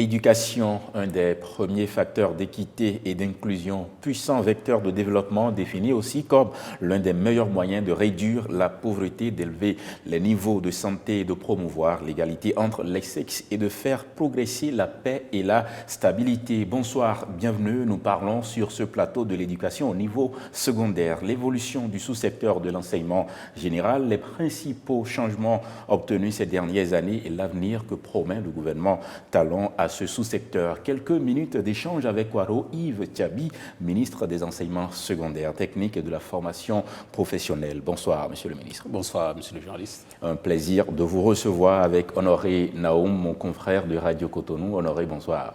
L'éducation, un des premiers facteurs d'équité et d'inclusion, puissant vecteur de développement, défini aussi comme l'un des meilleurs moyens de réduire la pauvreté, d'élever les niveaux de santé, de promouvoir l'égalité entre les sexes et de faire progresser la paix et la stabilité. Bonsoir, bienvenue. Nous parlons sur ce plateau de l'éducation au niveau secondaire, l'évolution du sous-secteur de l'enseignement général, les principaux changements obtenus ces dernières années et l'avenir que promet le gouvernement Talon à ce sous-secteur. Quelques minutes d'échange avec Waro Yves Tiabi, ministre des Enseignements secondaires, techniques et de la formation professionnelle. Bonsoir, monsieur le ministre. Bonsoir, monsieur le journaliste. Un plaisir de vous recevoir avec Honoré Naoum, mon confrère de Radio Cotonou. Honoré, bonsoir.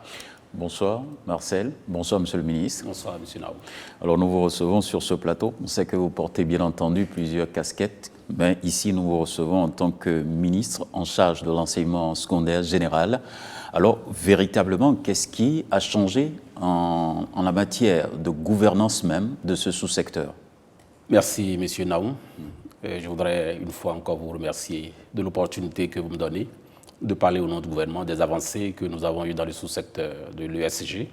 Bonsoir, Marcel. Bonsoir, monsieur le ministre. Bonsoir, monsieur Naoum. Alors, nous vous recevons sur ce plateau. On sait que vous portez bien entendu plusieurs casquettes. Mais ici, nous vous recevons en tant que ministre en charge de l'enseignement secondaire général. Alors, véritablement, qu'est-ce qui a changé en la matière de gouvernance même de ce sous-secteur? Merci, monsieur Naoum. Je voudrais une fois encore vous remercier de l'opportunité que vous me donnez de parler au nom du gouvernement des avancées que nous avons eues dans le sous-secteur de l'ESG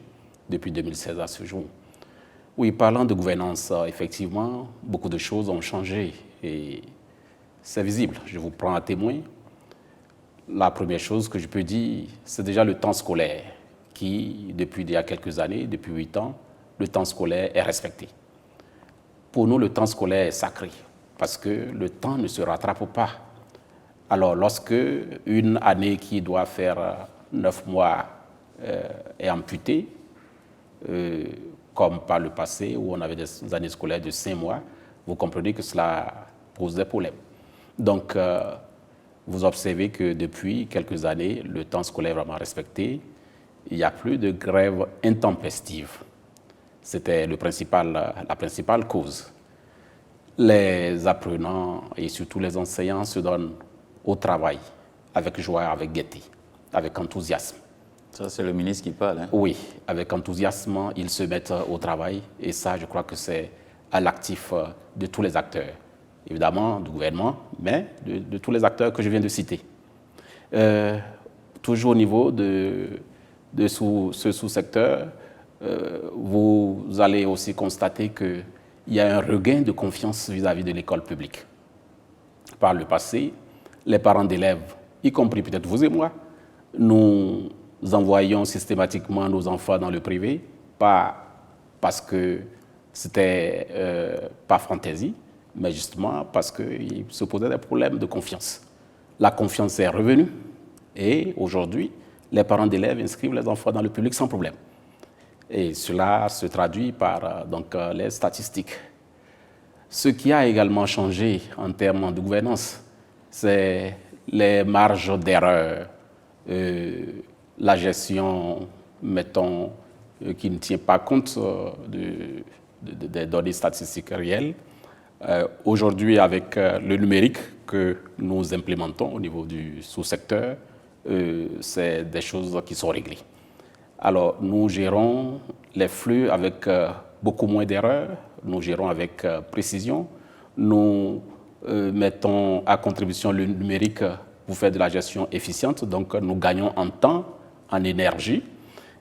depuis 2016 à ce jour. Oui, parlant de gouvernance, effectivement, beaucoup de choses ont changé et c'est visible. Je vous prends à témoin. La première chose que je peux dire, c'est déjà le temps scolaire qui, depuis il y a quelques années, depuis 8 ans, le temps scolaire est respecté. Pour nous, le temps scolaire est sacré parce que le temps ne se rattrape pas. Alors, lorsque une année qui doit faire 9 mois est amputée, comme par le passé où on avait des années scolaires de 5 mois, vous comprenez que cela pose des problèmes. Donc, vous observez que depuis quelques années, le temps scolaire est vraiment respecté. Il n'y a plus de grève intempestive. C'était la principale cause. Les apprenants et surtout les enseignants se donnent au travail avec joie, avec gaieté, avec enthousiasme. Ça, c'est le ministre qui parle. Hein? Oui, avec enthousiasme, ils se mettent au travail et ça, je crois que c'est à l'actif de tous les acteurs. Évidemment du gouvernement, mais de tous les acteurs que je viens de citer. Toujours au niveau de ce sous-secteur, vous allez aussi constater qu'il y a un regain de confiance vis-à-vis de l'école publique. Par le passé, les parents d'élèves, y compris peut-être vous et moi, nous envoyions systématiquement nos enfants dans le privé, pas parce que c'était pas fantaisie, mais justement parce qu'il se posait des problèmes de confiance. La confiance est revenue et aujourd'hui, les parents d'élèves inscrivent les enfants dans le public sans problème. Et cela se traduit par les statistiques. Ce qui a également changé en termes de gouvernance, c'est les marges d'erreur, la gestion, mettons, qui ne tient pas compte des données statistiques réelles. Aujourd'hui, avec le numérique que nous implémentons au niveau du sous-secteur, c'est des choses qui sont réglées. Alors, nous gérons les flux avec beaucoup moins d'erreurs, nous gérons avec précision, nous mettons à contribution le numérique pour faire de la gestion efficiente, donc nous gagnons en temps, en énergie,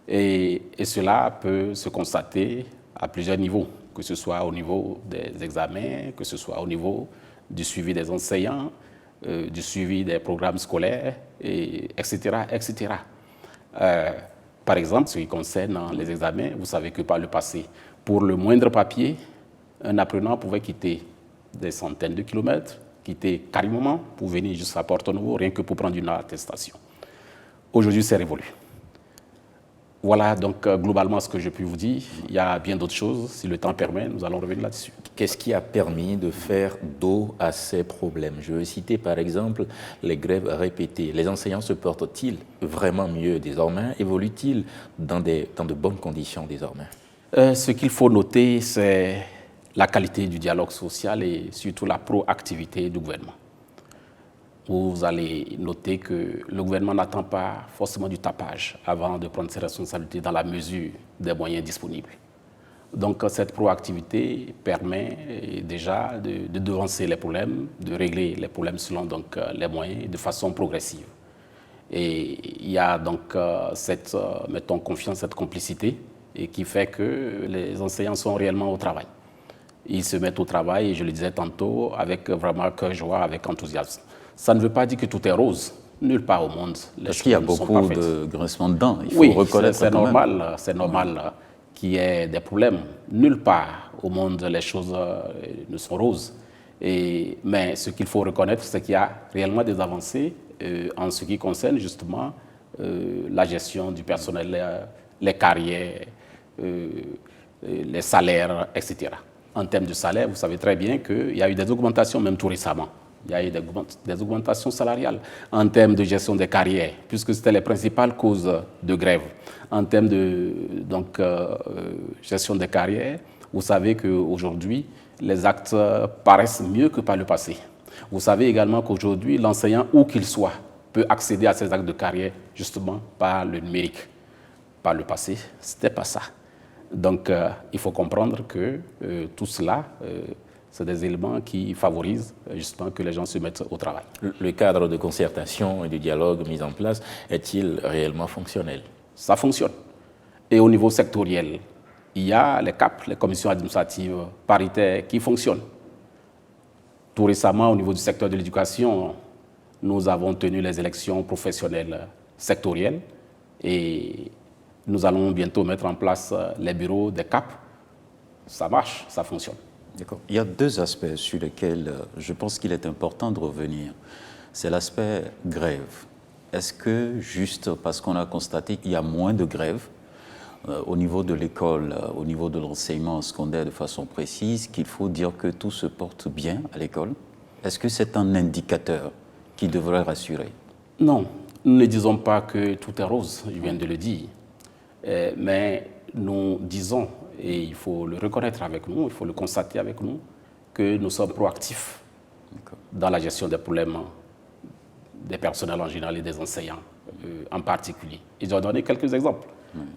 et cela peut se constater à plusieurs niveaux, que ce soit au niveau des examens, que ce soit au niveau du suivi des enseignants, du suivi des programmes scolaires, etc., etc. Par exemple, ce qui concerne les examens, vous savez que par le passé, pour le moindre papier, un apprenant pouvait quitter des centaines de kilomètres, quitter Carrément pour venir jusqu'à Porto-Novo, rien que pour prendre une attestation. Aujourd'hui, c'est révolu. Voilà donc globalement ce que je peux vous dire. Il y a bien d'autres choses. Si le temps permet, nous allons revenir là-dessus. Qu'est-ce qui a permis de faire dos à ces problèmes? Je vais citer par exemple les grèves répétées. Les enseignants se portent-ils vraiment mieux désormais? Évoluent-ils dans de bonnes conditions désormais? Ce qu'il faut noter, c'est la qualité du dialogue social et surtout la proactivité du gouvernement. Vous allez noter que le gouvernement n'attend pas forcément du tapage avant de prendre ses responsabilités dans la mesure des moyens disponibles. Donc cette proactivité permet déjà de devancer les problèmes, de régler les problèmes selon les moyens de façon progressive. Et il y a donc cette, mettons, confiance, cette complicité, et qui fait que les enseignants sont réellement au travail. Ils se mettent au travail, et je le disais tantôt, avec vraiment cœur joie, avec enthousiasme. Ça ne veut pas dire que tout est rose. Nulle part au monde, les Parce choses qu'il y a ne sont beaucoup parfaites. de grincements de dents, il faut Oui, reconnaître c'est quand même. normal, c'est normal qu'il y ait des problèmes. Nulle part au monde, les choses ne sont roses. Mais ce qu'il faut reconnaître, c'est qu'il y a réellement des avancées en ce qui concerne justement la gestion du personnel, les carrières, les salaires, etc. En termes de salaire, vous savez très bien qu'il y a eu des augmentations, même tout récemment. Il y a eu des augmentations salariales en termes de gestion des carrières, puisque c'était les principales causes de grève. En termes de gestion des carrières, vous savez qu'aujourd'hui, les actes paraissent mieux que par le passé. Vous savez également qu'aujourd'hui, l'enseignant, où qu'il soit, peut accéder à ces actes de carrière justement par le numérique. Par le passé, ce n'était pas ça. Donc, il faut comprendre que tout cela, c'est des éléments qui favorisent justement que les gens se mettent au travail. Le cadre de concertation et de dialogue mis en place est-il réellement fonctionnel? Ça fonctionne. Et au niveau sectoriel, il y a les CAP, les commissions administratives paritaires, qui fonctionnent. Tout récemment, au niveau du secteur de l'éducation, nous avons tenu les élections professionnelles sectorielles et nous allons bientôt mettre en place les bureaux des CAP. Ça marche, ça fonctionne. D'accord. Il y a deux aspects sur lesquels je pense qu'il est important de revenir. C'est l'aspect grève. Est-ce que juste parce qu'on a constaté qu'il y a moins de grèves au niveau de l'école, au niveau de l'enseignement secondaire de façon précise, qu'il faut dire que tout se porte bien à l'école? Est-ce que c'est un indicateur qui devrait rassurer? Non, nous ne disons pas que tout est rose, je viens de le dire. Mais nous disons, et il faut le reconnaître avec nous, il faut le constater avec nous, que nous sommes proactifs dans la gestion des problèmes des personnels en général et des enseignants en particulier. Et je vais donner quelques exemples.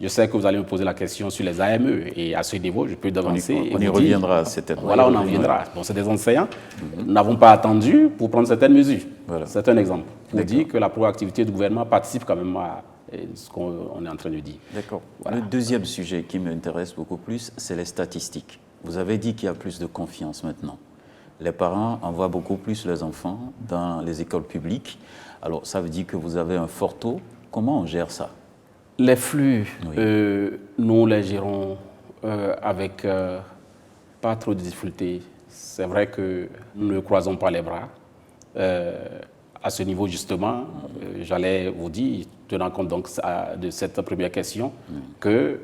Je sais que vous allez me poser la question sur les AME et à ce niveau, je peux devancer. On y reviendra, certainement. Voilà, on en reviendra. Donc, c'est des enseignants. Nous n'avons pas attendu pour prendre certaines mesures. Voilà. C'est un exemple pour dire que la proactivité du gouvernement participe quand même à ce qu'on est en train de dire. D'accord. Voilà. Le deuxième sujet qui m'intéresse beaucoup plus, c'est les statistiques. Vous avez dit qu'il y a plus de confiance maintenant. Les parents envoient beaucoup plus leurs enfants dans les écoles publiques. Alors, ça veut dire que vous avez un fort taux. Comment on gère ça? Les flux, nous les gérons avec pas trop de difficultés. C'est vrai que nous ne croisons pas les bras. À ce niveau, justement, j'allais vous dire, tenant compte donc de cette première question, que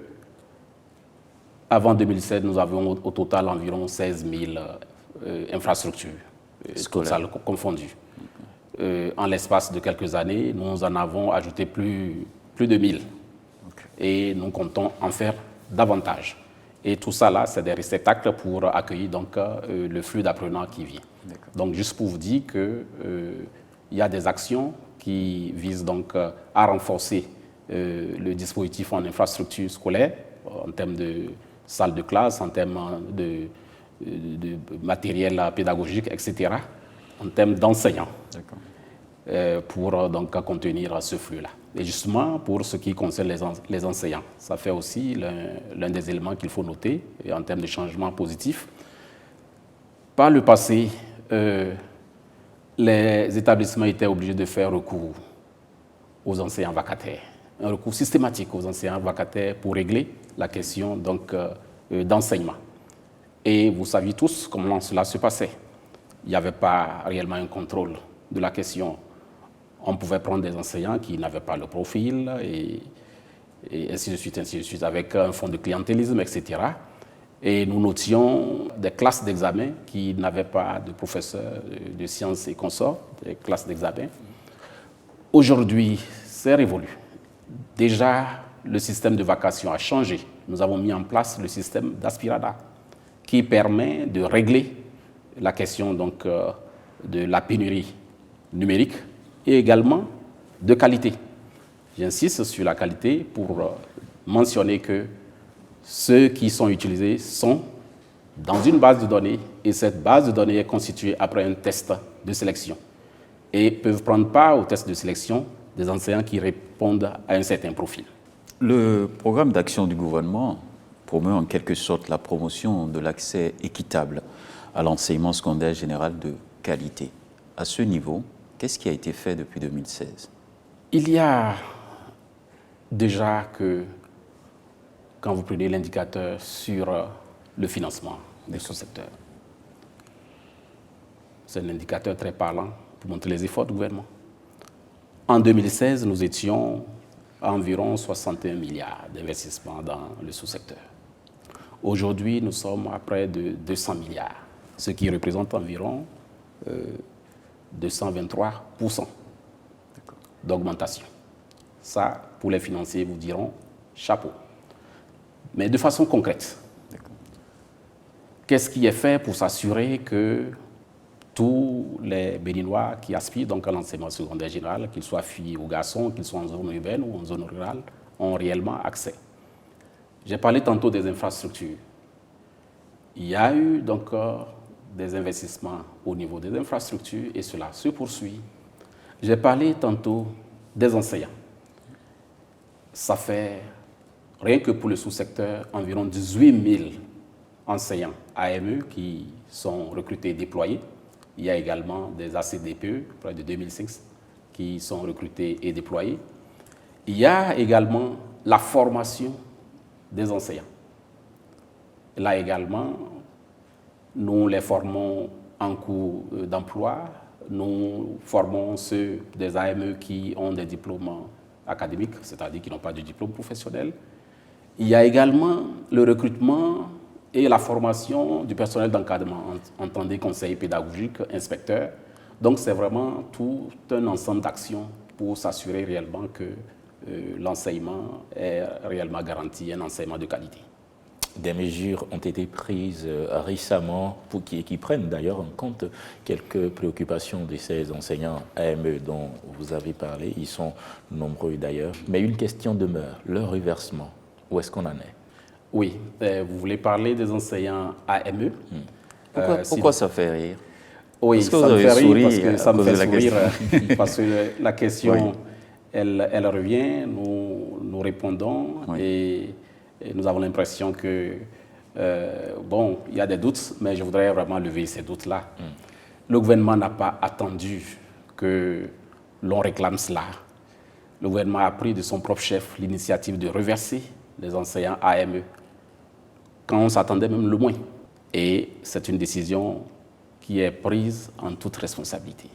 avant 2007, nous avions au total environ 16 000 infrastructures, toutes salles confondues. En l'espace de quelques années, nous en avons ajouté plus de 1000. Et nous comptons en faire davantage. Et tout ça, là, c'est des réceptacles pour accueillir donc, le flux d'apprenants qui vient. Donc, juste pour vous dire qu'il y a des actions qui visent donc à renforcer le dispositif en infrastructure scolaire, en termes de salles de classe, en termes de matériel pédagogique, etc., en termes d'enseignants, pour donc contenir ce flux-là. Et justement, pour ce qui concerne les enseignants, ça fait aussi l'un des éléments qu'il faut noter en termes de changement positif. Par le passé, les établissements étaient obligés de faire recours aux enseignants vacataires, un recours systématique aux enseignants vacataires pour régler la question donc, d'enseignement. Et vous saviez tous comment cela se passait. Il n'y avait pas réellement un contrôle de la question. On pouvait prendre des enseignants qui n'avaient pas le profil et ainsi de suite, avec un fond de clientélisme, etc. Et nous notions des classes d'examen qui n'avaient pas de professeurs de sciences et consorts, des classes d'examen. Aujourd'hui, c'est révolu. Déjà, le système de vacation a changé. Nous avons mis en place le système d'Aspirada qui permet de régler la question donc, de la pénurie numérique et également de qualité. J'insiste sur la qualité pour mentionner que ceux qui sont utilisés sont dans une base de données et cette base de données est constituée après un test de sélection et peuvent prendre part au test de sélection des enseignants qui répondent à un certain profil. Le programme d'action du gouvernement promeut en quelque sorte la promotion de l'accès équitable à l'enseignement secondaire général de qualité. À ce niveau, qu'est-ce qui a été fait depuis 2016? Il y a déjà que, quand vous prenez l'indicateur sur le financement du sous-secteur, c'est un indicateur très parlant pour montrer les efforts du gouvernement. En 2016, nous étions à environ 61 milliards d'investissements dans le sous-secteur. Aujourd'hui, nous sommes à près de 200 milliards, ce qui représente environ 223% d'augmentation. Ça, pour les financiers, vous diront chapeau. Mais de façon concrète, qu'est-ce qui est fait pour s'assurer que tous les Béninois qui aspirent donc à l'enseignement secondaire général, qu'ils soient filles ou garçons, qu'ils soient en zone urbaine ou en zone rurale, ont réellement accès? J'ai parlé tantôt des infrastructures. Il y a eu donc des investissements au niveau des infrastructures et cela se poursuit. J'ai parlé tantôt des enseignants. Ça fait, rien que pour le sous-secteur, environ 18 000 enseignants AME qui sont recrutés et déployés. Il y a également des ACDPE, près de 2005, qui sont recrutés et déployés. Il y a également la formation des enseignants. Là également, nous les formons en cours d'emploi. Nous formons ceux des AME qui ont des diplômes académiques, c'est-à-dire qui n'ont pas de diplôme professionnel. Il y a également le recrutement et la formation du personnel d'encadrement, entendez conseiller pédagogique, inspecteur. Donc c'est vraiment tout un ensemble d'actions pour s'assurer réellement que l'enseignement est réellement garanti, un enseignement de qualité. Des mesures ont été prises récemment qui prennent d'ailleurs en compte quelques préoccupations de ces enseignants AME dont vous avez parlé. Ils sont nombreux d'ailleurs. Mais une question demeure, leur reversement, où est-ce qu'on en est? Oui, vous voulez parler des enseignants AME. Pourquoi ça fait rire? Oui, ça me fait rire parce que ça me fait sourire parce que la question, oui, elle revient, nous répondons, oui, et nous avons l'impression que, bon, il y a des doutes, mais je voudrais vraiment lever ces doutes-là. Le gouvernement n'a pas attendu que l'on réclame cela. Le gouvernement a pris de son propre chef l'initiative de reverser les enseignants AME, quand on s'attendait même le moins. Et c'est une décision qui est prise en toute responsabilité.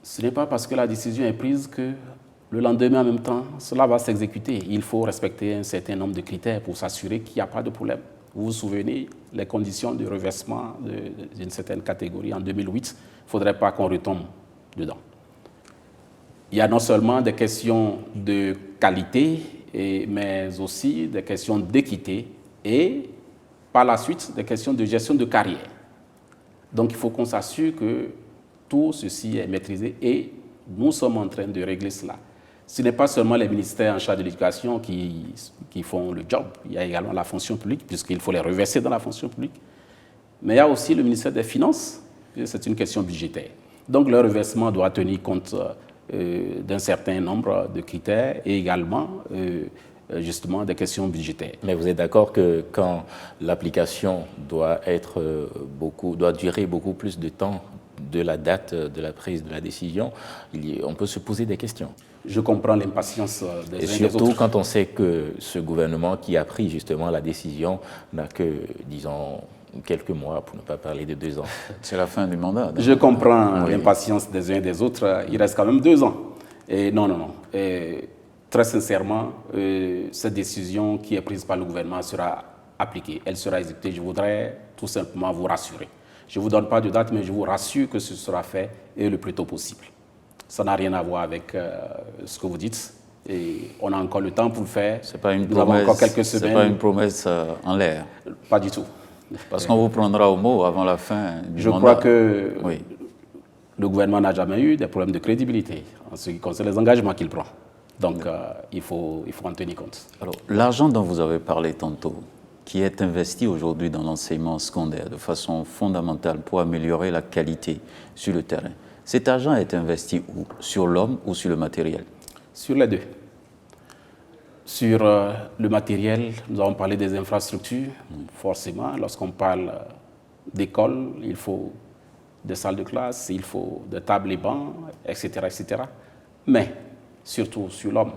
Ce n'est pas parce que la décision est prise que le lendemain, en même temps, cela va s'exécuter. Il faut respecter un certain nombre de critères pour s'assurer qu'il n'y a pas de problème. Vous vous souvenez, les conditions de reversement d'une certaine catégorie en 2008, il ne faudrait pas qu'on retombe dedans. Il y a non seulement des questions de qualité, mais aussi des questions d'équité et par la suite des questions de gestion de carrière. Donc il faut qu'on s'assure que tout ceci est maîtrisé et nous sommes en train de régler cela. Ce n'est pas seulement les ministères en charge de l'éducation qui font le job, il y a également la fonction publique puisqu'il faut les reverser dans la fonction publique, mais il y a aussi le ministère des Finances, c'est une question budgétaire. Donc le reversement doit tenir compte d'un certain nombre de critères et également justement des questions budgétaires. Mais vous êtes d'accord que quand l'application doit durer beaucoup plus de temps de la date de la prise de la décision, on peut se poser des questions. Je comprends l'impatience des uns et des autres. Et surtout quand on sait que ce gouvernement qui a pris justement la décision n'a que, disons, quelques mois, pour ne pas parler de 2 ans. C'est la fin du mandat. Donc. Je comprends l'impatience des uns et des autres. Il reste quand même 2 ans. Et non. Et très sincèrement, cette décision qui est prise par le gouvernement sera appliquée. Elle sera exécutée. Je voudrais tout simplement vous rassurer. Je ne vous donne pas de date, mais je vous rassure que ce sera fait et le plus tôt possible. Ça n'a rien à voir avec ce que vous dites. Et on a encore le temps pour le faire. C'est pas une Nous avons encore quelques semaines. C'est pas une promesse en l'air. Pas du tout. Parce qu'on vous prendra au mot avant la fin du mandat. Je crois que le gouvernement n'a jamais eu des problèmes de crédibilité en ce qui concerne les engagements qu'il prend. Donc, il faut en tenir compte. Alors, l'argent dont vous avez parlé tantôt, qui est investi aujourd'hui dans l'enseignement secondaire de façon fondamentale pour améliorer la qualité sur le terrain, Cet argent est investi où? Sur l'homme ou sur le matériel? Sur les deux. Sur le matériel, nous avons parlé des infrastructures. Forcément, lorsqu'on parle d'école, il faut des salles de classe, il faut des tables et bancs, etc., etc. Mais surtout sur l'homme.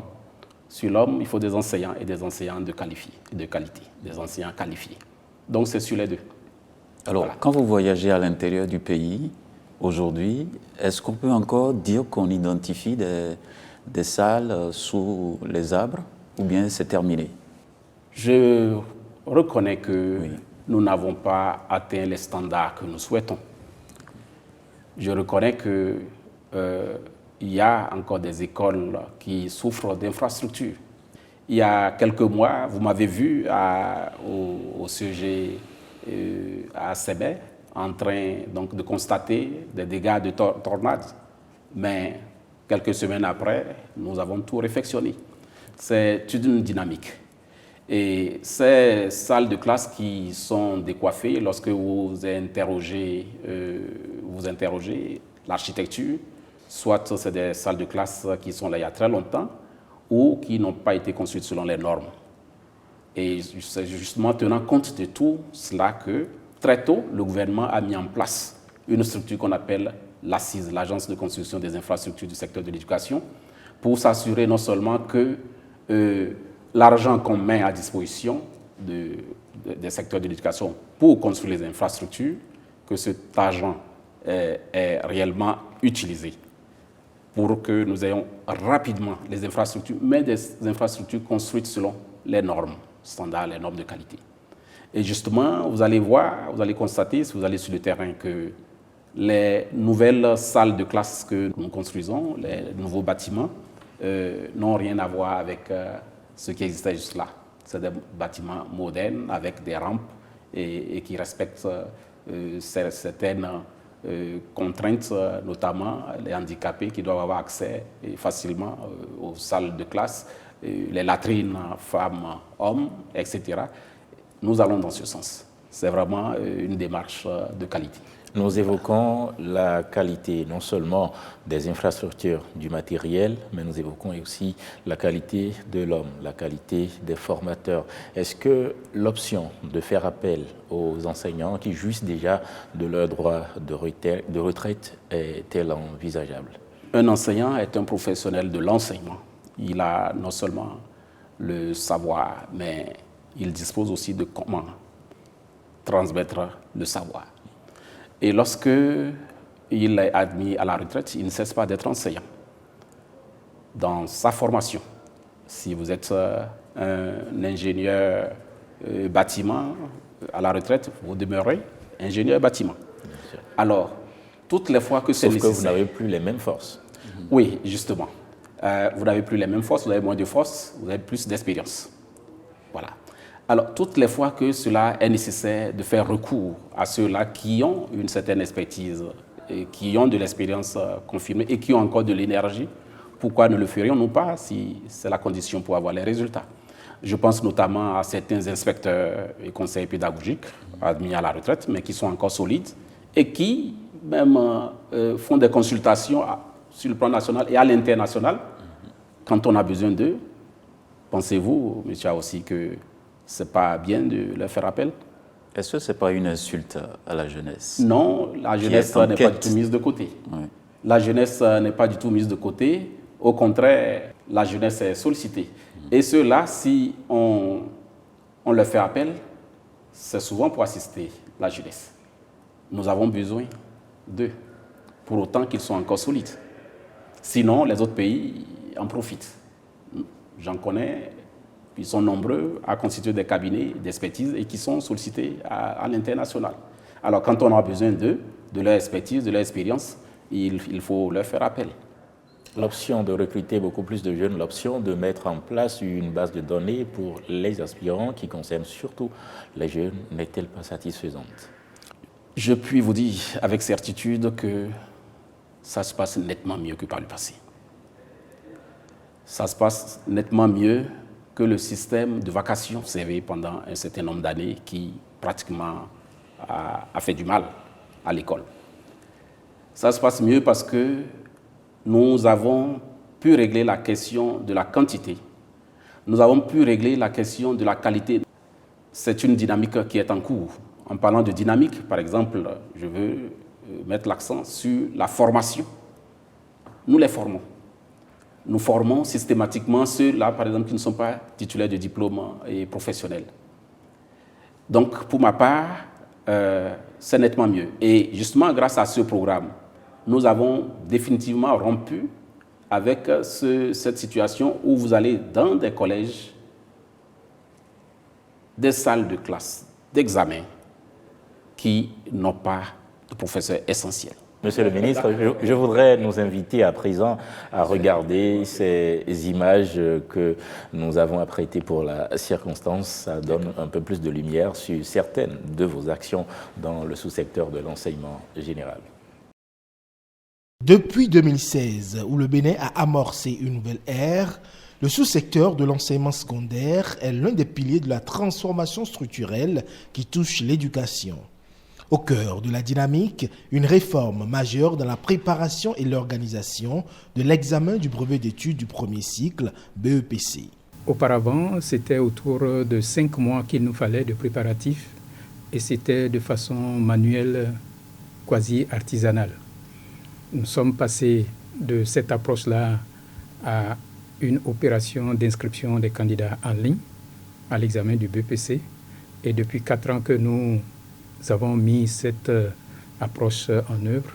Sur l'homme, il faut des enseignants et des enseignants de qualité, des enseignants qualifiés. Donc c'est sur les deux. Alors, voilà. Quand vous voyagez à l'intérieur du pays, aujourd'hui, est-ce qu'on peut encore dire qu'on identifie des salles sous les arbres ou bien c'est terminé? Je reconnais que nous n'avons pas atteint les standards que nous souhaitons. Je reconnais qu'il y a encore des écoles qui souffrent d'infrastructures. Il y a quelques mois, vous m'avez vu au CEG à Sébé, en train donc, de constater des dégâts de tornades. Mais quelques semaines après, nous avons tout réfectionné. C'est une dynamique. Et ces salles de classe qui sont décoiffées, lorsque vous interrogez l'architecture, soit c'est des salles de classe qui sont là il y a très longtemps, ou qui n'ont pas été construites selon les normes. Et c'est justement tenant compte de tout cela que, très tôt, le gouvernement a mis en place une structure qu'on appelle l'ACIS, l'Agence de construction des infrastructures du secteur de l'éducation, pour s'assurer non seulement que l'argent qu'on met à disposition des secteurs de l'éducation pour construire les infrastructures, que cet argent est réellement utilisé pour que nous ayons rapidement les infrastructures, mais des infrastructures construites selon les normes standards, les normes de qualité. Et justement, vous allez voir, vous allez constater, si vous allez sur le terrain, que les nouvelles salles de classe que nous construisons, les nouveaux bâtiments, n'ont rien à voir avec ce qui existait juste là. C'est des bâtiments modernes avec des rampes et qui respectent certaines contraintes, notamment les handicapés qui doivent avoir accès facilement aux salles de classe, les latrines femmes, hommes, etc. Nous allons dans ce sens. C'est vraiment une démarche de qualité. Nous évoquons la qualité non seulement des infrastructures, du matériel, mais nous évoquons aussi la qualité de l'homme, la qualité des formateurs. Est-ce que l'option de faire appel aux enseignants qui jouissent déjà de leur droit de retraite est-elle envisageable? Un enseignant est un professionnel de l'enseignement. Il a non seulement le savoir, mais il dispose aussi de comment transmettre le savoir. Et lorsque il est admis à la retraite, il ne cesse pas d'être enseignant. Dans sa formation, si vous êtes un ingénieur bâtiment à la retraite, vous demeurez ingénieur bâtiment. Alors, toutes les fois que c'est nécessaire... Sauf que vous n'avez plus les mêmes forces. Oui, justement. Vous n'avez plus les mêmes forces, vous avez moins de force, vous avez plus d'expérience. Voilà. Alors, toutes les fois que cela est nécessaire de faire recours à ceux-là qui ont une certaine expertise, et qui ont de l'expérience confirmée et qui ont encore de l'énergie, pourquoi ne le ferions-nous pas si c'est la condition pour avoir les résultats? Je pense notamment à certains inspecteurs et conseillers pédagogiques admis à la retraite, mais qui sont encore solides et qui même font des consultations sur le plan national et à l'international quand on a besoin d'eux. Pensez-vous, monsieur, aussi que ce n'est pas bien de leur faire appel? Est-ce que ce n'est pas une insulte à la jeunesse? Non, la jeunesse n'est pas du tout mise de côté. Oui. La jeunesse n'est pas du tout mise de côté. Au contraire, la jeunesse est sollicitée. Et ceux-là, si on leur fait appel, c'est souvent pour assister la jeunesse. Nous avons besoin d'eux, pour autant qu'ils soient encore solides. Sinon, les autres pays en profitent. J'en connais, ils sont nombreux à constituer des cabinets d'expertise et qui sont sollicités à l'international. Alors, quand on a besoin d'eux, de leur expertise, de leur expérience, il faut leur faire appel. L'option de recruter beaucoup plus de jeunes, l'option de mettre en place une base de données pour les aspirants qui concerne surtout les jeunes, n'est-elle pas satisfaisante? Je puis vous dire avec certitude que ça se passe nettement mieux que par le passé. Ça se passe nettement mieux que le système de vacations observé pendant un certain nombre d'années qui pratiquement a fait du mal à l'école. Ça se passe mieux parce que nous avons pu régler la question de la quantité. Nous avons pu régler la question de la qualité. C'est une dynamique qui est en cours. En parlant de dynamique, par exemple, je veux mettre l'accent sur la formation. Nous les formons. Nous formons systématiquement ceux-là, par exemple, qui ne sont pas titulaires de diplôme et professionnels. Donc, pour ma part, c'est nettement mieux. Et justement, grâce à ce programme, nous avons définitivement rompu avec cette situation où vous allez dans des collèges, des salles de classe, d'examen, qui n'ont pas de professeurs essentiels. Monsieur le ministre, je voudrais nous inviter à présent à regarder ces images que nous avons apprêtées pour la circonstance. Ça donne un peu plus de lumière sur certaines de vos actions dans le sous-secteur de l'enseignement général. Depuis 2016, où le Bénin a amorcé une nouvelle ère, le sous-secteur de l'enseignement secondaire est l'un des piliers de la transformation structurelle qui touche l'éducation. Au cœur de la dynamique, une réforme majeure dans la préparation et l'organisation de l'examen du brevet d'études du premier cycle, BEPC. Auparavant, c'était autour de 5 mois qu'il nous fallait de préparatifs et c'était de façon manuelle, quasi artisanale. Nous sommes passés de cette approche-là à une opération d'inscription des candidats en ligne à l'examen du BEPC et depuis 4 ans que nous avons mis cette approche en œuvre.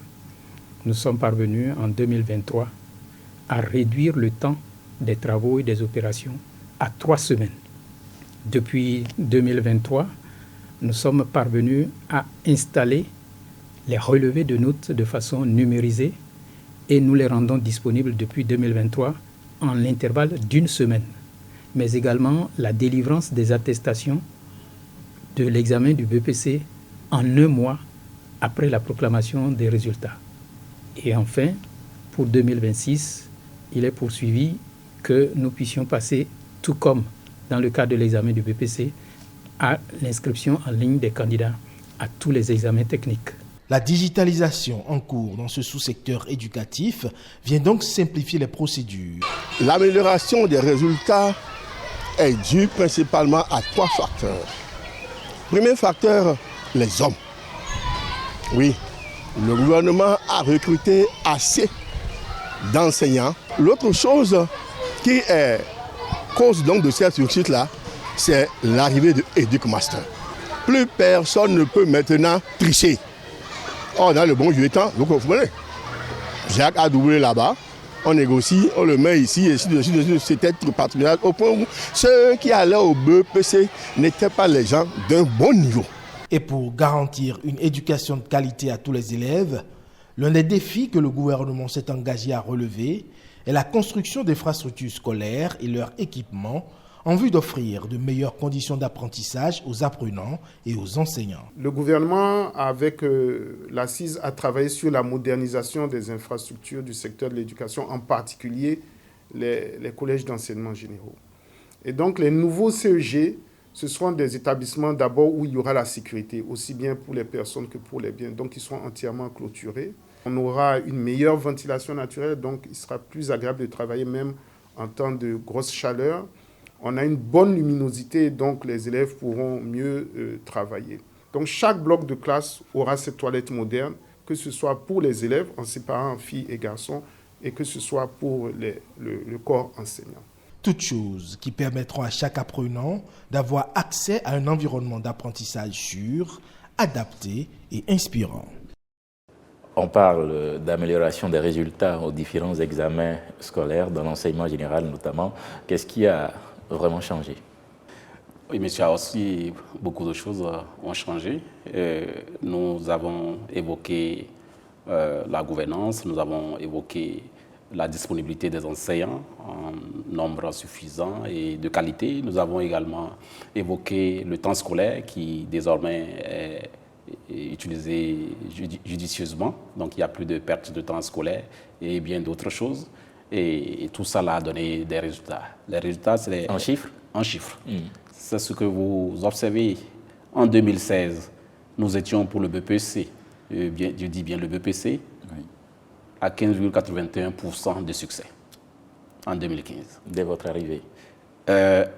Nous sommes parvenus en 2023 à réduire le temps des travaux et des opérations à 3 semaines. Depuis 2023, nous sommes parvenus à installer les relevés de notes de façon numérisée et nous les rendons disponibles depuis 2023 en l'intervalle d'1 semaine, mais également la délivrance des attestations de l'examen du BEPC en 1 mois après la proclamation des résultats. Et enfin, pour 2026, il est poursuivi que nous puissions passer, tout comme dans le cadre de l'examen du BEPC, à l'inscription en ligne des candidats à tous les examens techniques. La digitalisation en cours dans ce sous-secteur éducatif vient donc simplifier les procédures. L'amélioration des résultats est due principalement à 3 facteurs. Premier facteur, les hommes. Oui, le gouvernement a recruté assez d'enseignants. L'autre chose qui est cause donc de cette réussite-là, c'est l'arrivée de EducMaster. Plus personne ne peut maintenant tricher. On a le bon vieux temps, vous comprenez. Jacques a doublé là-bas, on négocie, on le met ici, et c'était tout partenariat au point où ceux qui allaient au BEPC n'étaient pas les gens d'un bon niveau. Et pour garantir une éducation de qualité à tous les élèves, l'un des défis que le gouvernement s'est engagé à relever est la construction d'infrastructures scolaires et leur équipement en vue d'offrir de meilleures conditions d'apprentissage aux apprenants et aux enseignants. Le gouvernement, avec l'ACIS, a travaillé sur la modernisation des infrastructures du secteur de l'éducation, en particulier les collèges d'enseignement généraux. Et donc les nouveaux CEG, ce seront des établissements d'abord où il y aura la sécurité, aussi bien pour les personnes que pour les biens, donc ils seront entièrement clôturés. On aura une meilleure ventilation naturelle, donc il sera plus agréable de travailler même en temps de grosse chaleur. On a une bonne luminosité, donc les élèves pourront mieux travailler. Donc chaque bloc de classe aura cette toilette moderne, que ce soit pour les élèves, en séparant filles et garçons, et que ce soit pour le corps enseignant. Toutes choses qui permettront à chaque apprenant d'avoir accès à un environnement d'apprentissage sûr, adapté et inspirant. On parle d'amélioration des résultats aux différents examens scolaires, dans l'enseignement général notamment. Qu'est-ce qui a vraiment changé? Oui, monsieur, aussi beaucoup de choses ont changé. Nous avons évoqué la gouvernance, nous avons évoqué la disponibilité des enseignants en nombre suffisant et de qualité. Nous avons également évoqué le temps scolaire qui désormais est utilisé judicieusement. Donc il n'y a plus de perte de temps scolaire et bien d'autres choses. Et tout ça a donné des résultats. Les résultats, c'est en chiffres? En chiffres. C'est ce que vous observez. En 2016, nous étions pour le BEPC, je dis bien le BEPC, à 15,81% de succès en 2015. Dès votre arrivée.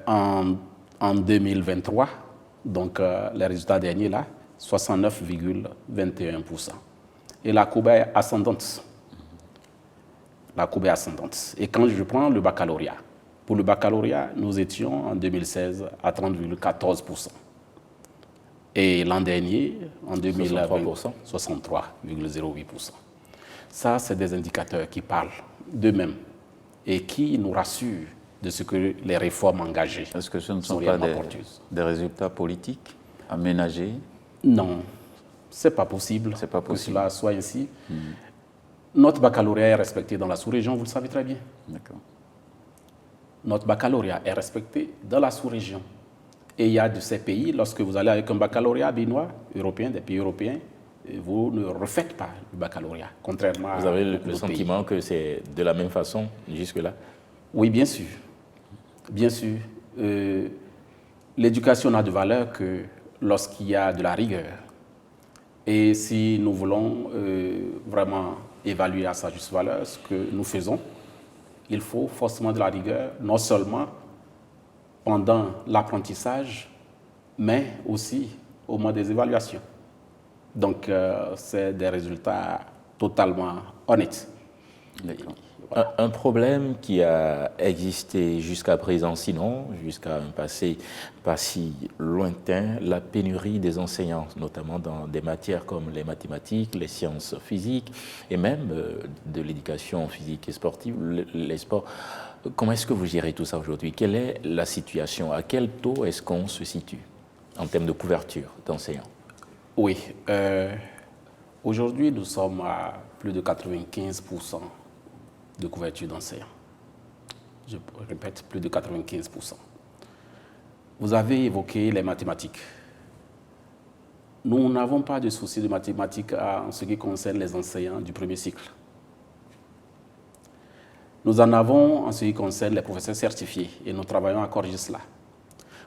En 2023, donc les résultats derniers là, 69,21%. Et la courbe est ascendante. La courbe est ascendante. Et quand je prends le baccalauréat, pour le baccalauréat, nous étions en 2016 à 30,14%. Et l'an dernier, en 2020, 63,08%. Ça, c'est des indicateurs qui parlent d'eux-mêmes et qui nous rassurent de ce que les réformes engagées Est-ce que ce ne sont sont pas réellement porteuses. des résultats politiques aménagés? Non, ce n'est pas possible, C'est pas que possible. cela soit ainsi. Notre baccalauréat est respecté dans la sous-région, vous le savez très bien. D'accord. Notre baccalauréat est respecté dans la sous-région. Et il y a de ces pays, lorsque vous allez avec un baccalauréat béninois, européen, des pays européens, vous ne refaites pas le baccalauréat, contrairement Vous avez à le d'autres sentiment que c'est de la même façon jusque-là? Oui, bien sûr. Bien sûr. L'éducation n'a de valeur que lorsqu'il y a de la rigueur. Et si nous voulons vraiment évaluer à sa juste valeur ce que nous faisons, il faut forcément de la rigueur, non seulement pendant l'apprentissage, mais aussi au moment des évaluations. Donc, c'est des résultats totalement honnêtes. D'accord. Un problème qui a existé jusqu'à présent, sinon jusqu'à un passé pas si lointain, la pénurie des enseignants, notamment dans des matières comme les mathématiques, les sciences physiques et même de l'éducation physique et sportive, les sports. Comment est-ce que vous gérez tout ça aujourd'hui? Quelle est la situation? À quel taux est-ce qu'on se situe en termes de couverture d'enseignants? Oui. Aujourd'hui, nous sommes à plus de 95% de couverture d'enseignants. Je répète, plus de 95%. Vous avez évoqué les mathématiques. Nous n'avons pas de souci de mathématiques en ce qui concerne les enseignants du premier cycle. Nous en avons en ce qui concerne les professeurs certifiés et nous travaillons à corriger cela.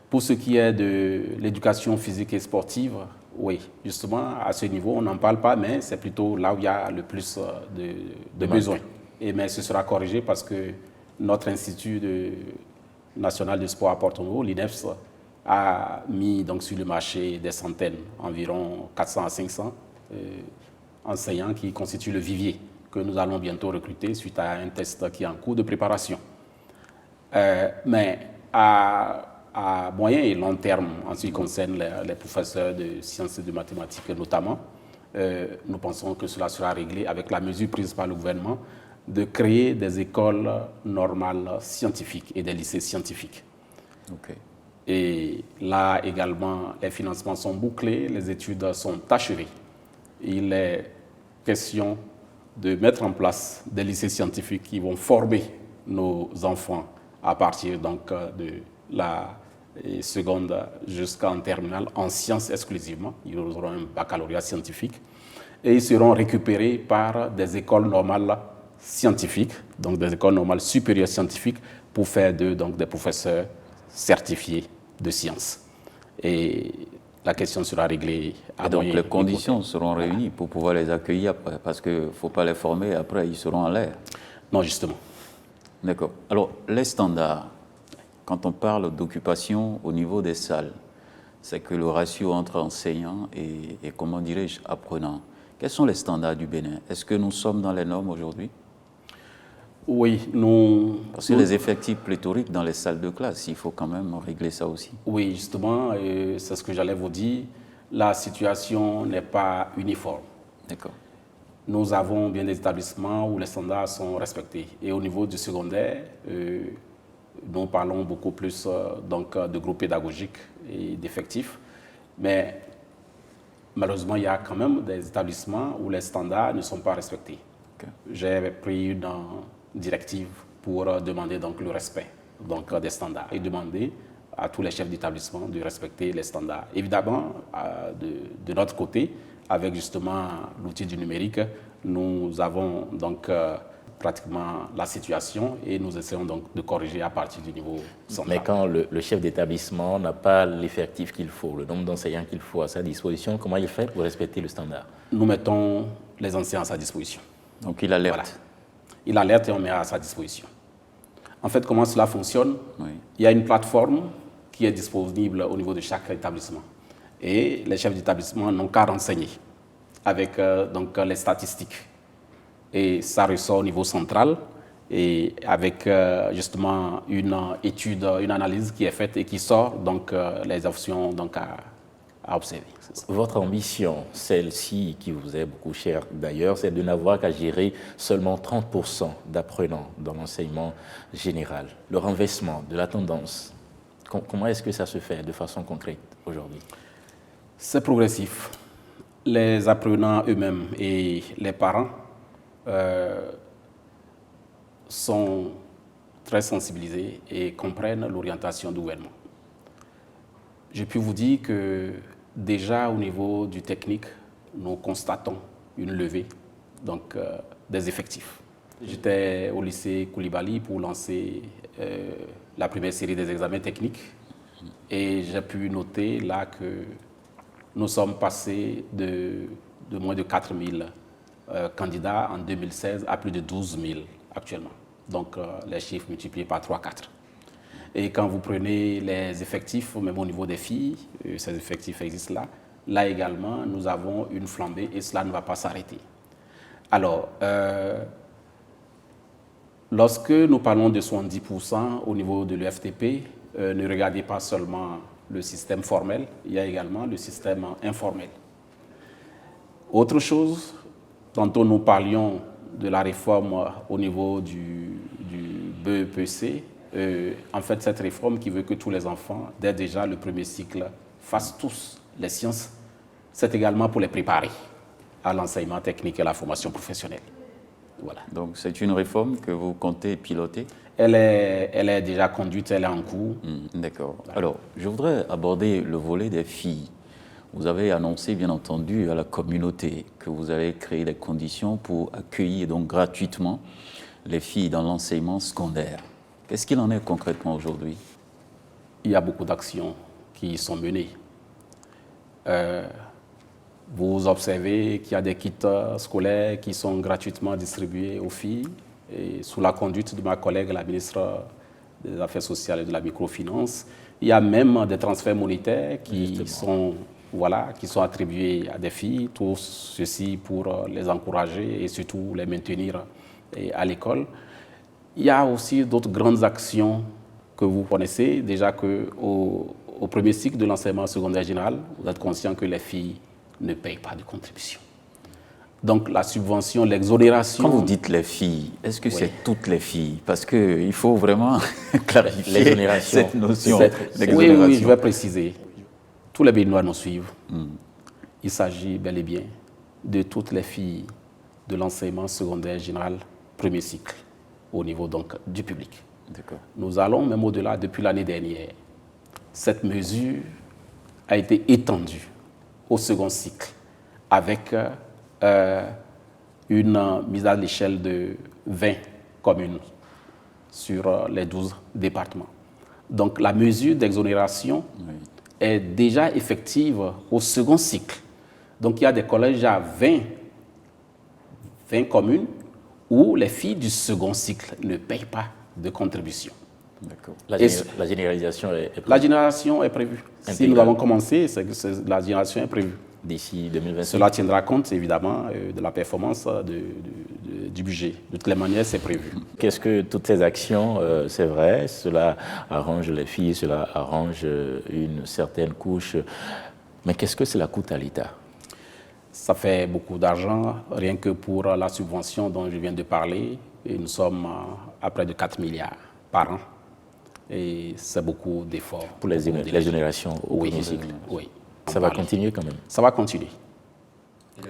Pour ce qui est de l'éducation physique et sportive, oui, justement, à ce niveau, on n'en parle pas, mais c'est plutôt là où il y a le plus de besoins. Mais ce sera corrigé parce que notre Institut national de sport à Porto-Novo, l'INEFS, a mis donc sur le marché des centaines, environ 400 à 500 enseignants qui constituent le vivier que nous allons bientôt recruter suite à un test qui est en cours de préparation. Mais à moyen et long terme, en ce qui concerne les professeurs de sciences et de mathématiques notamment, nous pensons que cela sera réglé avec la mesure prise par le gouvernement de créer des écoles normales scientifiques et des lycées scientifiques. Ok. Et là également, les financements sont bouclés, les études sont achevées. Il est question de mettre en place des lycées scientifiques qui vont former nos enfants à partir donc de la seconde jusqu'en terminale en sciences exclusivement. Ils auront un baccalauréat scientifique et ils seront récupérés par des écoles normales scientifiques, donc des écoles normales supérieures scientifiques, pour faire d'eux donc des professeurs certifiés de sciences. Et la question sera réglée à Et donc moyen les et conditions court terme. seront réunies pour pouvoir les accueillir après, parce qu'il ne faut pas les former, après ils seront en l'air. Non, justement. D'accord. Alors, les standards, quand on parle d'occupation au niveau des salles, c'est que le ratio entre enseignants et comment dirais-je, apprenants. Quels sont les standards du Bénin? Est-ce que nous sommes dans les normes aujourd'hui? Oui, nous... Parce que les effectifs pléthoriques dans les salles de classe, il faut quand même régler ça aussi. Oui, justement, c'est ce que j'allais vous dire. La situation n'est pas uniforme. D'accord. Nous avons bien des établissements où les standards sont respectés. Et au niveau du secondaire, nous parlons beaucoup plus donc, de groupes pédagogiques et d'effectifs. Mais malheureusement, il y a quand même des établissements où les standards ne sont pas respectés. Okay. J'ai pris une directive pour demander donc, le respect donc, des standards et demander à tous les chefs d'établissement de respecter les standards. Évidemment, de notre côté, avec justement l'outil du numérique, nous avons donc pratiquement la situation et nous essayons donc de corriger à partir du niveau central. Mais quand le chef d'établissement n'a pas l'effectif qu'il faut, le nombre d'enseignants qu'il faut à sa disposition, comment il fait pour respecter le standard? Nous mettons les enseignants à sa disposition. Donc il alerte. Voilà. Il alerte et on met à sa disposition. En fait, comment cela fonctionne? Oui. Il y a une plateforme qui est disponible au niveau de chaque établissement. Et les chefs d'établissement n'ont qu'à renseigner avec donc, les statistiques. Et ça ressort au niveau central et avec justement une étude, une analyse qui est faite et qui sort donc les options donc, à observer. Votre ambition, celle-ci qui vous est beaucoup chère d'ailleurs, c'est de n'avoir qu'à gérer seulement 30% d'apprenants dans l'enseignement général. Le renversement de la tendance, comment est-ce que ça se fait de façon concrète aujourd'hui? C'est progressif. Les apprenants eux-mêmes et les parents sont très sensibilisés et comprennent l'orientation du gouvernement. Je puis vous dire que déjà au niveau du technique, nous constatons une levée donc, des effectifs. J'étais au lycée Koulibaly pour lancer la première série des examens techniques et j'ai pu noter là que nous sommes passés de moins de 4 000 candidats en 2016 à plus de 12 000 actuellement. Donc les chiffres multipliés par 3-4. Et quand vous prenez les effectifs, même au niveau des filles, ces effectifs existent là, là également, nous avons une flambée et cela ne va pas s'arrêter. Alors, lorsque nous parlons de 70% au niveau de l'UFTP, ne regardez pas seulement le système formel, il y a également le système informel. Autre chose, tantôt nous parlions de la réforme au niveau du BEPC. En fait, cette réforme qui veut que tous les enfants, dès déjà le premier cycle, fassent tous les sciences, c'est également pour les préparer à l'enseignement technique et à la formation professionnelle. Voilà. Donc c'est une réforme que vous comptez piloter? Elle est déjà conduite, elle est en cours. D'accord. Voilà. Alors, je voudrais aborder le volet des filles. Vous avez annoncé, bien entendu, à la communauté que vous allez créer les conditions pour accueillir donc gratuitement les filles dans l'enseignement secondaire. Qu'est-ce qu'il en est concrètement aujourd'hui? Il y a beaucoup d'actions qui sont menées. Vous observez qu'il y a des kits scolaires qui sont gratuitement distribués aux filles et sous la conduite de ma collègue, la ministre des Affaires sociales et de la microfinance. Il y a même des transferts monétaires qui sont attribués à des filles, tout ceci pour les encourager et surtout les maintenir à l'école. Il y a aussi d'autres grandes actions que vous connaissez. Déjà qu'au premier cycle de l'enseignement secondaire général, vous êtes conscient que les filles ne payent pas de contribution. Donc la subvention, l'exonération... Quand vous dites les filles, est-ce que c'est toutes les filles? Parce qu'il faut vraiment clarifier cette notion d'exonération. Oui, je vais préciser. Tous les Béninois nous suivent. Il s'agit bel et bien de toutes les filles de l'enseignement secondaire général premier cycle, au niveau donc du public. Nous allons même au-delà depuis l'année dernière. Cette mesure a été étendue au second cycle avec une mise à l'échelle de 20 communes sur les 12 départements. Donc la mesure d'exonération est déjà effective au second cycle. Donc il y a des collèges à 20 communes où les filles du second cycle ne payent pas de contribution. La généralisation est prévue. La génération est prévue. Si nous avons commencé, la génération est prévue. D'ici 2025. Cela tiendra compte évidemment de la performance du budget. De toutes les manières, c'est prévu. Qu'est-ce que toutes ces actions, c'est vrai, cela arrange les filles, cela arrange une certaine couche, mais qu'est-ce que cela coûte à l'État? Ça fait beaucoup d'argent, rien que pour la subvention dont je viens de parler. Et nous sommes à près de 4 milliards par an. Et c'est beaucoup d'efforts. Pour les générations au premier cycle. Oui. Ça va continuer quand même? Ça va continuer.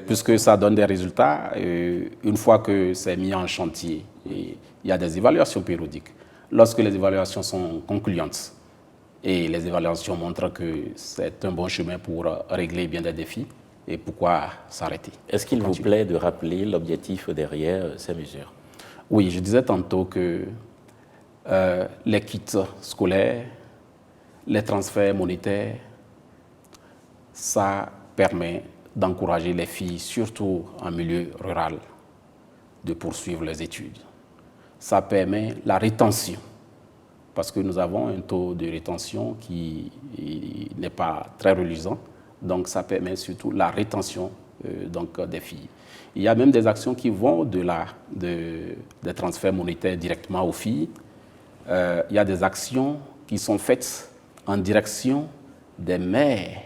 Puisque ça donne des résultats, une fois que c'est mis en chantier, et il y a des évaluations périodiques. Lorsque les évaluations sont concluantes et les évaluations montrent que c'est un bon chemin pour régler bien des défis, et pourquoi s'arrêter? Est-ce qu'il vous plaît de rappeler l'objectif derrière ces mesures? Oui, je disais tantôt que les kits scolaires, les transferts monétaires, ça permet d'encourager les filles, surtout en milieu rural, de poursuivre les études. Ça permet la rétention, parce que nous avons un taux de rétention qui n'est pas très reluisant, donc ça permet surtout la rétention donc, des filles. Il y a même des actions qui vont au-delà des transferts monétaires directement aux filles. Il y a des actions qui sont faites en direction des mères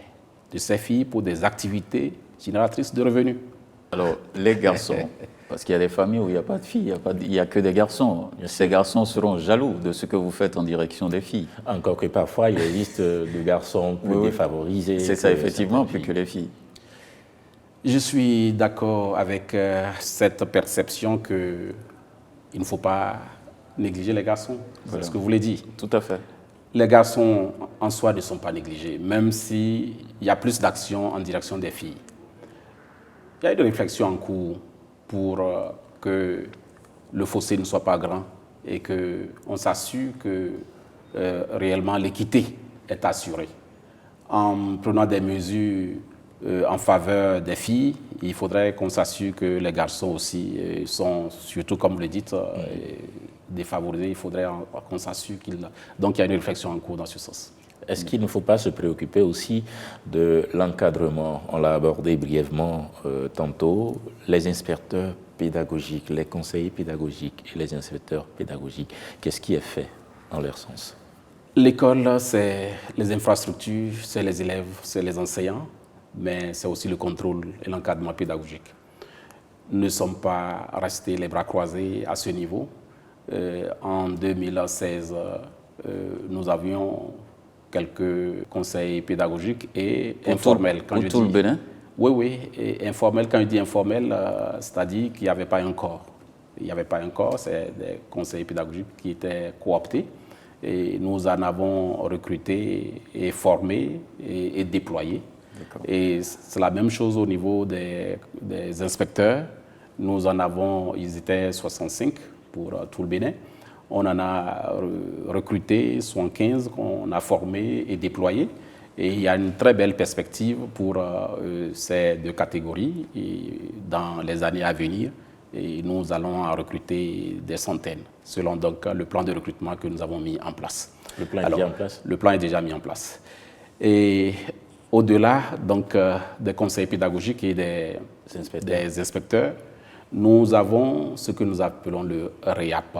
de ces filles pour des activités génératrices de revenus. Alors, les garçons, parce qu'il y a des familles où il n'y a pas de filles, il n'y a que des garçons. Ces garçons seront jaloux de ce que vous faites en direction des filles. Encore que parfois, il existe des garçons plus défavorisés. C'est ça, effectivement, plus que les filles. Je suis d'accord avec cette perception qu'il ne faut pas négliger les garçons. C'est ce que vous l'avez dit. Tout à fait. Les garçons en soi ne sont pas négligés, même s'il y a plus d'actions en direction des filles. Il y a une réflexion en cours pour que le fossé ne soit pas grand et qu'on s'assure que réellement l'équité est assurée. En prenant des mesures en faveur des filles, il faudrait qu'on s'assure que les garçons aussi sont, surtout comme vous le dites, défavorisés. Il faudrait qu'on s'assure qu'ils... Donc il y a une réflexion en cours dans ce sens. Est-ce qu'il ne faut pas se préoccuper aussi de l'encadrement? On l'a abordé brièvement tantôt, les inspecteurs pédagogiques, les conseillers pédagogiques et les inspecteurs pédagogiques. Qu'est-ce qui est fait en leur sens? L'école, c'est les infrastructures, c'est les élèves, c'est les enseignants, mais c'est aussi le contrôle et l'encadrement pédagogique. Nous ne sommes pas restés les bras croisés à ce niveau. En 2016, nous avions quelques conseils pédagogiques et informels. Pour tout le Bénin? Oui, et informel. Quand je dis informel, c'est-à-dire qu'il n'y avait pas un corps. Il n'y avait pas un corps, c'est des conseils pédagogiques qui étaient cooptés. Et nous en avons recruté et formé et déployé. Et c'est la même chose au niveau des inspecteurs. Nous en avons, ils étaient 65 pour tout le Bénin. On en a recruté 75 qu'on a formés et déployés. Et il y a une très belle perspective pour ces deux catégories dans les années à venir. Et nous allons en recruter des centaines, selon donc le plan de recrutement que nous avons mis en place. Le plan est déjà en place? Le plan est déjà mis en place. Et au-delà donc, des conseils pédagogiques et des inspecteurs, nous avons ce que nous appelons le REAP.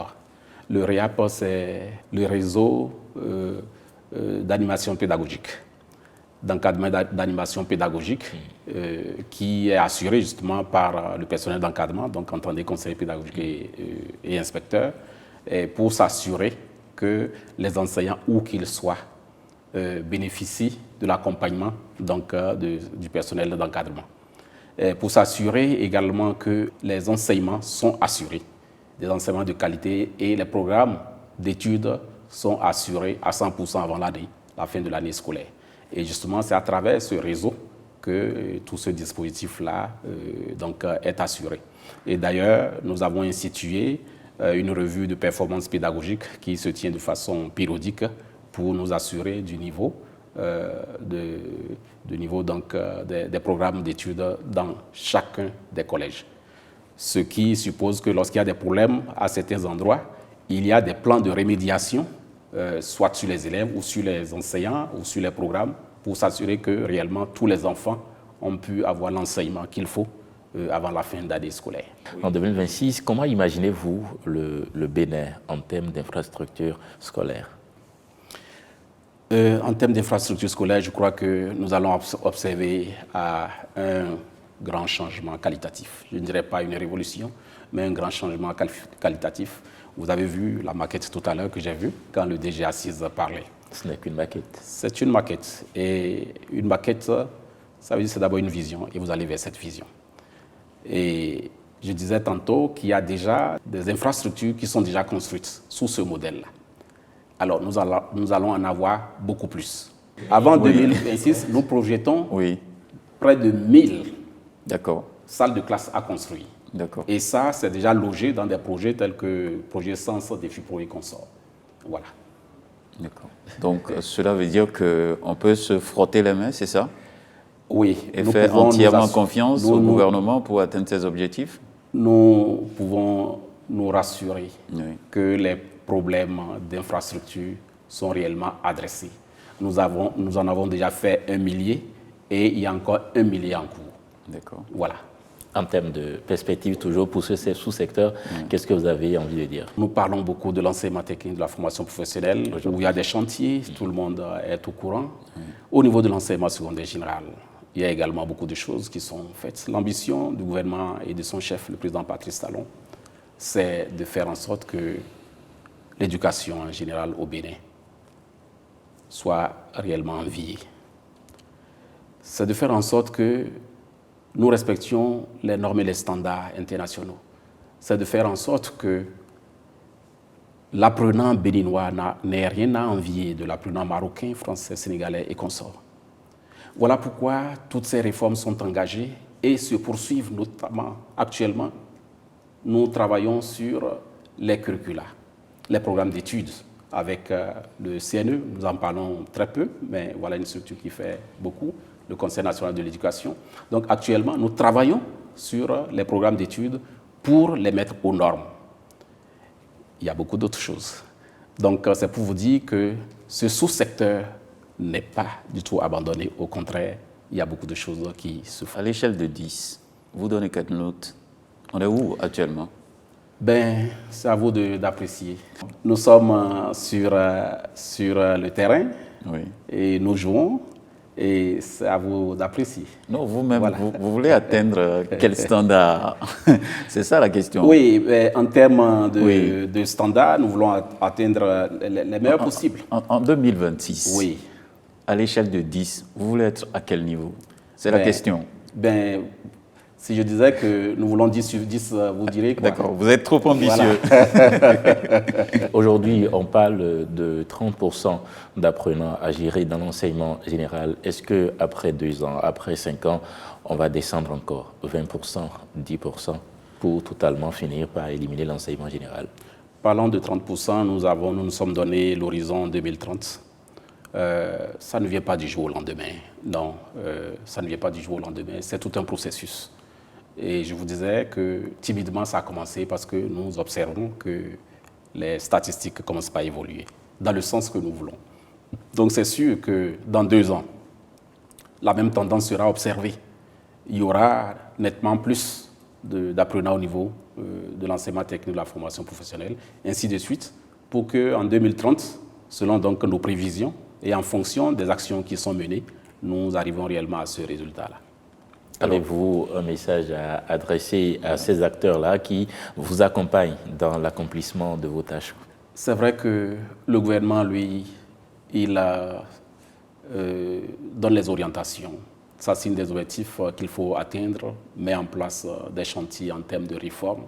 Le REAP, c'est le réseau d'animation pédagogique, d'encadrement d'animation pédagogique, qui est assuré justement par le personnel d'encadrement, donc entendez conseillers pédagogiques et inspecteurs, et pour s'assurer que les enseignants, où qu'ils soient, bénéficient de l'accompagnement donc, du personnel d'encadrement. Pour s'assurer également que les enseignements sont assurés, des enseignements de qualité, et les programmes d'études sont assurés à 100% avant la fin de l'année scolaire. Et justement, c'est à travers ce réseau que tout ce dispositif-là donc, est assuré. Et d'ailleurs, nous avons institué une revue de performance pédagogique qui se tient de façon périodique pour nous assurer du niveau, donc, des programmes d'études dans chacun des collèges. Ce qui suppose que lorsqu'il y a des problèmes à certains endroits, il y a des plans de rémédiation, soit sur les élèves ou sur les enseignants ou sur les programmes, pour s'assurer que réellement tous les enfants ont pu avoir l'enseignement qu'il faut avant la fin de l'année scolaire. En 2026, comment imaginez-vous le Bénin en termes d'infrastructures scolaires? En termes d'infrastructures scolaires, je crois que nous allons observer un grand changement qualitatif. Je ne dirais pas une révolution, mais un grand changement qualitatif. Vous avez vu la maquette tout à l'heure que j'ai vue quand le DG Assise parlait. Ce n'est qu'une maquette. C'est une maquette. Et une maquette, ça veut dire que c'est d'abord une vision, et vous allez vers cette vision. Et je disais tantôt qu'il y a déjà des infrastructures qui sont déjà construites sous ce modèle-là. Alors, nous allons en avoir beaucoup plus. Avant 2026, nous projetons près de 1000 salles de classe à construire. Et ça, c'est déjà logé dans des projets tels que le projet Sens, Défi Pro et Consort. Voilà. D'accord. Donc, cela veut dire qu'on peut se frotter les mains, c'est ça? Oui. Et faire entièrement confiance au gouvernement pour atteindre ses objectifs? nous pouvons nous rassurer Oui. que les problèmes d'infrastructure sont réellement adressés. Nous en avons déjà fait 1 millier et il y a encore 1 millier en cours. D'accord. Voilà. En termes de perspective, toujours pour ce sous-secteur, qu'est-ce que vous avez envie de dire? Nous parlons beaucoup de l'enseignement technique, de la formation professionnelle, où il y a des chantiers, tout le monde est au courant. Au niveau de l'enseignement secondaire général, il y a également beaucoup de choses qui sont faites. L'ambition du gouvernement et de son chef, le président Patrice Talon, c'est de faire en sorte que l'éducation en général au Bénin soit réellement enviée. C'est de faire en sorte que nous respections les normes et les standards internationaux. C'est de faire en sorte que l'apprenant béninois n'ait rien à envier de l'apprenant marocain, français, sénégalais et consorts. Voilà pourquoi toutes ces réformes sont engagées et se poursuivent notamment actuellement. Nous travaillons sur les curricula, les programmes d'études avec le CNE. Nous en parlons très peu, mais voilà une structure qui fait beaucoup, le Conseil national de l'éducation. Donc actuellement, nous travaillons sur les programmes d'études pour les mettre aux normes. Il y a beaucoup d'autres choses. Donc c'est pour vous dire que ce sous-secteur n'est pas du tout abandonné. Au contraire, il y a beaucoup de choses qui se font. À l'échelle de 10, vous donnez quelle note? On est où actuellement? Ben, c'est à vous d'apprécier. Nous sommes sur le terrain Oui. et nous jouons et c'est à vous d'apprécier. Non, vous-même, Voilà. vous voulez atteindre quel standard? C'est ça la question. Oui, en termes Oui. de standards, nous voulons atteindre les meilleurs possibles. En 2026, Oui. à l'échelle de 10, vous voulez être à quel niveau? C'est la question. Ben, si je disais que nous voulons 10 sur 10, vous direz quoi? D'accord, vous êtes trop ambitieux. Aujourd'hui, on parle de 30% d'apprenants à gérer dans l'enseignement général. Est-ce qu'après 2 ans, après 5 ans, on va descendre encore 20%, 10% pour totalement finir par éliminer l'enseignement général? Parlant de 30%, nous nous sommes donné l'horizon 2030. Ça ne vient pas du jour au lendemain. Non, ça ne vient pas du jour au lendemain. C'est tout un processus. Et je vous disais que timidement, ça a commencé parce que nous observons que les statistiques ne commencent pas à évoluer dans le sens que nous voulons. Donc c'est sûr que dans 2 ans, la même tendance sera observée. Il y aura nettement plus d'apprenants au niveau de l'enseignement technique, de la formation professionnelle, ainsi de suite, pour qu'en 2030, selon donc nos prévisions et en fonction des actions qui sont menées, nous arrivons réellement à ce résultat-là. Avez-vous un message à adresser à ces acteurs-là qui vous accompagnent dans l'accomplissement de vos tâches? C'est vrai que le gouvernement, lui, il donne les orientations. Ça, c'est un des objectifs qu'il faut atteindre, met en place des chantiers en termes de réforme.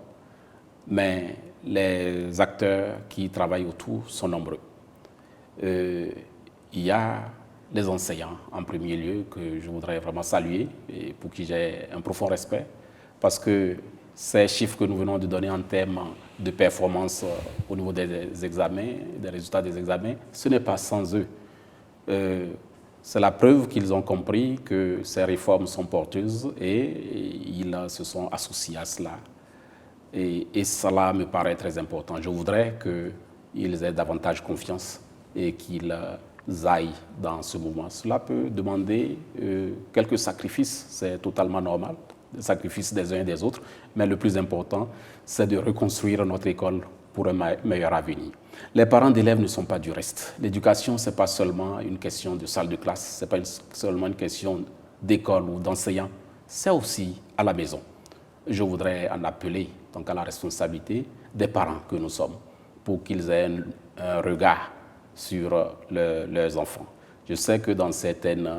Mais les acteurs qui travaillent autour sont nombreux. Il y a les enseignants, en premier lieu, que je voudrais vraiment saluer et pour qui j'ai un profond respect, parce que ces chiffres que nous venons de donner en termes de performance au niveau des examens, des résultats des examens, ce n'est pas sans eux. C'est la preuve qu'ils ont compris que ces réformes sont porteuses et ils se sont associés à cela. Et cela me paraît très important. Je voudrais qu'ils aient davantage confiance et qu'ils aillent dans ce mouvement. Cela peut demander quelques sacrifices, c'est totalement normal, des sacrifices des uns et des autres, mais le plus important, c'est de reconstruire notre école pour un meilleur avenir. Les parents d'élèves ne sont pas du reste. L'éducation, ce n'est pas seulement une question de salle de classe, ce n'est pas seulement une question d'école ou d'enseignant, c'est aussi à la maison. Je voudrais en appeler donc à la responsabilité des parents que nous sommes pour qu'ils aient un regard sur leurs enfants. Je sais que dans certaines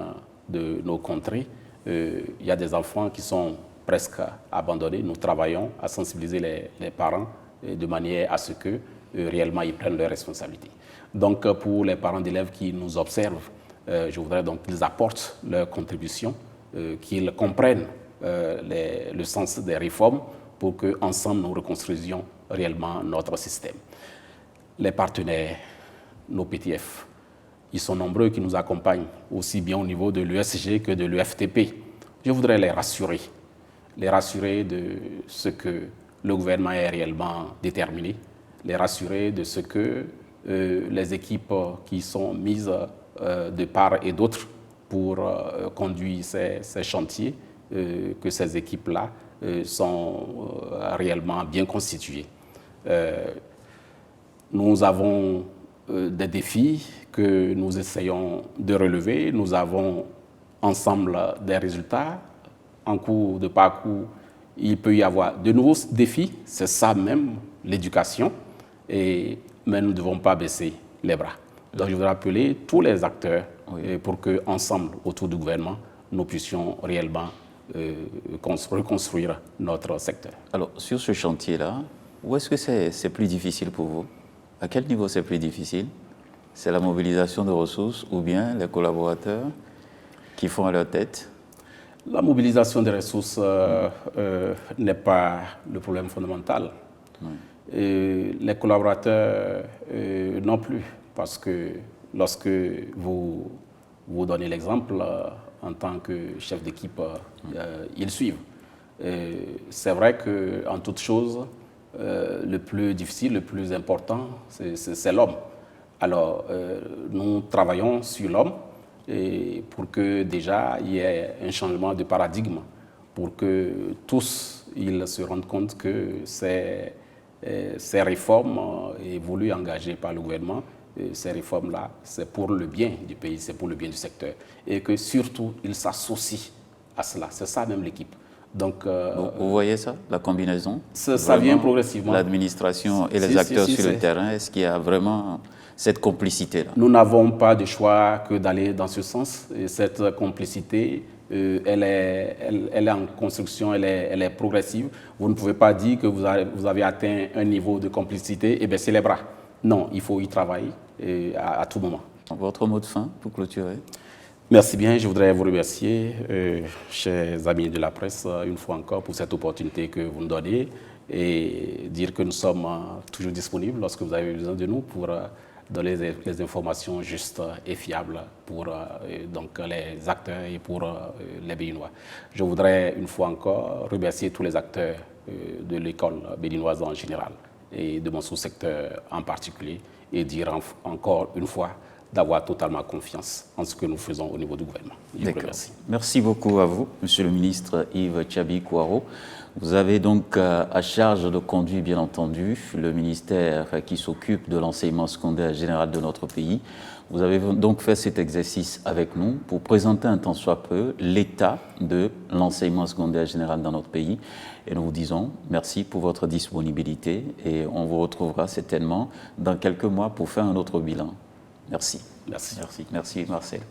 de nos contrées, il y a des enfants qui sont presque abandonnés. Nous travaillons à sensibiliser les parents de manière à ce que réellement ils prennent leurs responsabilités. Donc pour les parents d'élèves qui nous observent, je voudrais donc qu'ils apportent leur contribution, qu'ils comprennent le sens des réformes pour qu'ensemble nous reconstruisions réellement notre système. Les partenaires, nos PTF, ils sont nombreux qui nous accompagnent, aussi bien au niveau de l'USG que de l'UFTP. Je voudrais les rassurer. les rassurer de ce que le gouvernement est réellement déterminé, les rassurer de ce que les équipes qui sont mises de part et d'autre pour conduire ces chantiers, que ces équipes-là sont réellement bien constituées. Nous avons des défis que nous essayons de relever. Nous avons ensemble des résultats. En cours de parcours, il peut y avoir de nouveaux défis. C'est ça même, l'éducation. Mais nous ne devons pas baisser les bras. Donc je voudrais appeler tous les acteurs pour qu'ensemble, autour du gouvernement, nous puissions réellement reconstruire notre secteur. Alors, sur ce chantier-là, où est-ce que c'est plus difficile pour vous? À quel niveau c'est plus difficile? C'est la mobilisation de ressources ou bien les collaborateurs qui font à leur tête? La mobilisation des ressources n'est pas le problème fondamental. Et les collaborateurs non plus, parce que lorsque vous donnez l'exemple, en tant que chef d'équipe, ils suivent. C'est vrai qu'en toute chose, le plus difficile, le plus important, c'est l'homme. Alors, nous travaillons sur l'homme pour que déjà il y ait un changement de paradigme, pour que tous ils se rendent compte que ces réformes voulues, engagées par le gouvernement, ces réformes-là, c'est pour le bien du pays, c'est pour le bien du secteur. Et que surtout, ils s'associent à cela. C'est ça même l'équipe. Donc, vous voyez ça, la combinaison? Ça vient progressivement. L'administration et les acteurs sur le terrain, est-ce qu'il y a vraiment cette complicité-là? Nous n'avons pas de choix que d'aller dans ce sens. Et cette complicité, elle est en construction, elle est progressive. Vous ne pouvez pas dire que vous avez atteint un niveau de complicité et baisser les bras. Non, il faut y travailler à tout moment. Votre mot de fin pour clôturer? Merci bien. Je voudrais vous remercier, chers amis de la presse, une fois encore pour cette opportunité que vous nous donnez et dire que nous sommes toujours disponibles lorsque vous avez besoin de nous pour donner les informations justes et fiables pour donc les acteurs et pour les Béninois. Je voudrais une fois encore remercier tous les acteurs de l'école béninoise en général et de mon sous-secteur en particulier et dire encore une fois d'avoir totalement confiance en ce que nous faisons au niveau du gouvernement. Je vous remercie. Merci beaucoup à vous, Monsieur le ministre Yves Tchabi-Kouaro. Vous avez donc à charge de conduire, bien entendu, le ministère qui s'occupe de l'enseignement secondaire général de notre pays. Vous avez donc fait cet exercice avec nous pour présenter un tant soit peu l'état de l'enseignement secondaire général dans notre pays. Et nous vous disons merci pour votre disponibilité et on vous retrouvera certainement dans quelques mois pour faire un autre bilan. Merci. Merci. Merci, Marcel.